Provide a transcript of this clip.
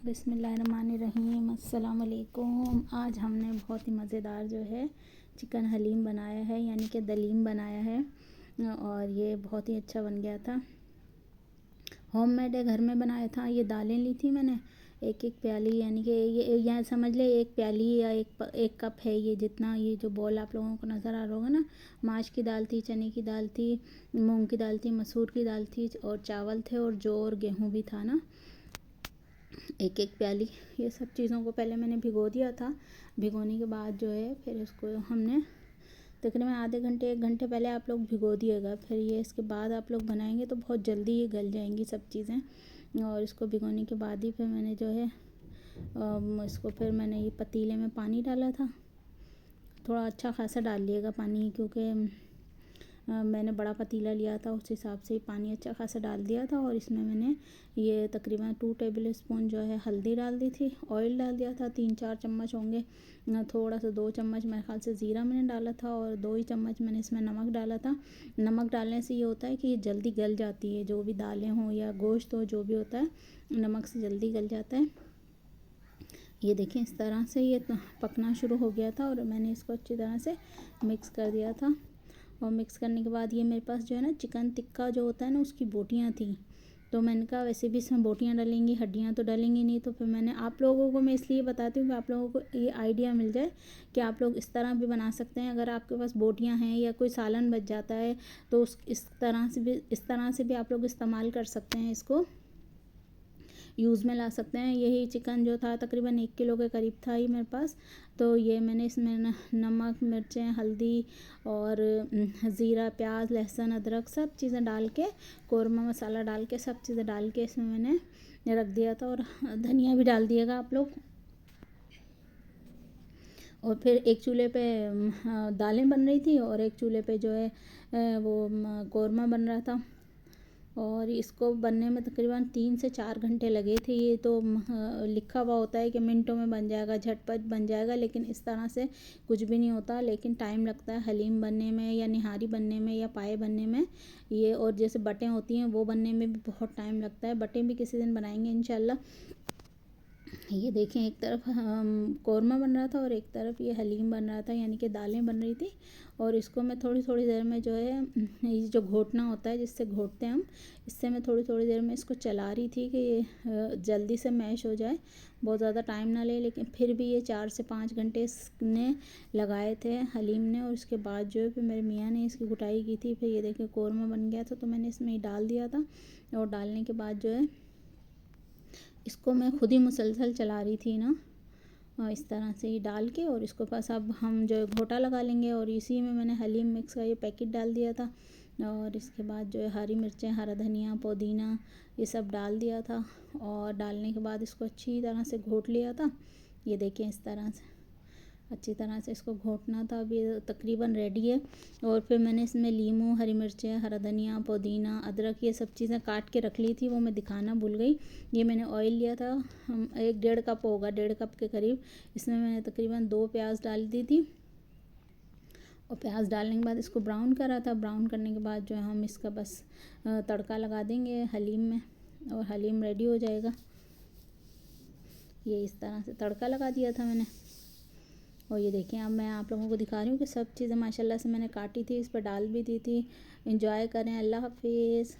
बिस्मिल्लाहिर्रहमानिर्रहीम। अस्सलाम वालेकुम। आज हमने बहुत ही मज़ेदार जो है चिकन हलीम बनाया है, यानी कि दलीम बनाया है, और ये बहुत ही अच्छा बन गया था। होममेड है, घर में बनाया था। ये दालें ली थी मैंने एक एक प्याली, यानी कि ये यहाँ समझ ले एक प्याली या एक कप है ये जितना। ये जो बॉल आप लोगों को नज़र आ रहा होगा ना, माश की दाल थी, चने की दाल थी, मूंग की दाल थी, मसूर की दाल थी, और चावल थे, और जौ और गेहूँ भी था ना, एक एक प्याली। ये सब चीज़ों को पहले मैंने भिगो दिया था। भिगोने के बाद जो है फिर इसको हमने तकरीबन आधे घंटे 1 घंटे पहले आप लोग भिगो दिएगा। फिर ये इसके बाद आप लोग बनाएंगे तो बहुत जल्दी ये गल जाएंगी सब चीज़ें। और इसको भिगोने के बाद ही फिर मैंने जो है इसको फिर मैंने ये पतीले में पानी डाला था। थोड़ा अच्छा खासा डाल लिएगा पानी, क्योंकि मैंने बड़ा पतीला लिया था, उस हिसाब से पानी अच्छा खासा डाल दिया था। और इसमें मैंने ये तकरीबन 2 टेबल स्पून जो है हल्दी डाल दी थी। ऑयल डाल दिया था 3-4 चम्मच होंगे। थोड़ा सा 2 चम्मच मेरे ख्याल से ज़ीरा मैंने डाला था, और 2 ही चम्मच मैंने इसमें नमक डाला था। नमक डालने से ये होता है कि ये जल्दी गल जाती है, जो भी दालें हों या गोश्त हो, जो भी होता है नमक से जल्दी गल जाता है। ये देखें इस तरह से ये पकना शुरू हो गया था, और मैंने इसको अच्छी तरह से मिक्स कर दिया था। और मिक्स करने के बाद ये मेरे पास जो है ना चिकन टिक्का जो होता है ना, उसकी बोटियाँ थी। तो मैंने कहा वैसे भी इसमें बोटियाँ डलेंगी, हड्डियाँ तो डलेंगी नहीं। तो फिर मैंने आप लोगों को मैं इसलिए बताती हूँ कि आप लोगों को ये आइडिया मिल जाए कि आप लोग इस तरह भी बना सकते हैं। अगर आपके पास बोटियाँ हैं या कोई सालन बच जाता है तो इस तरह से भी आप लोग इस्तेमाल कर सकते हैं, इसको यूज़ में ला सकते हैं। यही चिकन जो था तकरीबन 1 किलो के करीब था ही मेरे पास। तो ये मैंने इसमें नमक, मिर्चें, हल्दी और ज़ीरा, प्याज, लहसुन, अदरक सब चीज़ें डाल के, कौरमा मसाला डाल के, सब चीज़ें डाल के इसमें मैंने रख दिया था। और धनिया भी डाल दिएगा आप लोग। और फिर एक चूल्हे पे दालें बन रही थी, और एक चूल्हे पे जो है वो कौरमा बन रहा था। और इसको बनने में तकरीबन 3 से 4 घंटे लगे थे। ये तो लिखा हुआ होता है कि मिनटों में बन जाएगा, झटपट बन जाएगा, लेकिन इस तरह से कुछ भी नहीं होता। लेकिन टाइम लगता है हलीम बनने में, या निहारी बनने में, या पाए बनने में ये। और जैसे बटें होती हैं वो बनने में भी बहुत टाइम लगता है। बटें भी किसी दिन बनाएंगे इंशाल्लाह। ये देखें एक तरफ कौरमा बन रहा था और एक तरफ ये हलीम बन रहा था, यानी कि दालें बन रही थी। और इसको मैं थोड़ी थोड़ी देर में जो है ये जो घोटना होता है जिससे घोटते हैं हम, इससे मैं थोड़ी थोड़ी देर में इसको चला रही थी कि ये जल्दी से मैश हो जाए, बहुत ज़्यादा टाइम ना ले। लेकिन फिर भी ये 4 से 5 घंटे इसने लगाए थे हलीम ने। और उसके बाद जो है फिर मेरे मियाँ ने इसकी गुटाई की थी। फिर ये देखें कौरमा बन गया था, तो मैंने इसमें ही डाल दिया था। और डालने के बाद जो है इसको मैं खुद ही मुसलसल चला रही थी ना, इस तरह से ही डाल के। और इसको बस अब हम जो है घोटा लगा लेंगे। और इसी में मैंने हलीम मिक्स का ये पैकेट डाल दिया था। और इसके बाद जो है हरी मिर्चें, हरा धनिया, पुदीना ये सब डाल दिया था। और डालने के बाद इसको अच्छी तरह से घोट लिया था। ये देखें इस तरह से अच्छी तरह से इसको घोटना था। अब ये तकरीबन रेडी है। और फिर मैंने इसमें लीमू, हरी मिर्चें, हरा धनिया, पुदीना, अदरक ये सब चीज़ें काट के रख ली थी, वो मैं दिखाना भूल गई। ये मैंने ऑयल लिया था 1-1.5 कप होगा, 1.5 कप के करीब। इसमें मैंने तकरीबन 2 प्याज डाल दी थी। और प्याज डालने के बाद इसको ब्राउन करा था। ब्राउन करने के बाद जो है हम इसका बस तड़का लगा देंगे हलीम में, और हलीम रेडी हो जाएगा। ये इस तरह से तड़का लगा दिया था मैंने। और ये देखें अब मैं आप लोगों को दिखा रही हूँ कि सब चीज़ें माशाल्लाह से मैंने काटी थी, इस पर डाल भी दी थी। एंजॉय करें। अल्लाह हाफिज़।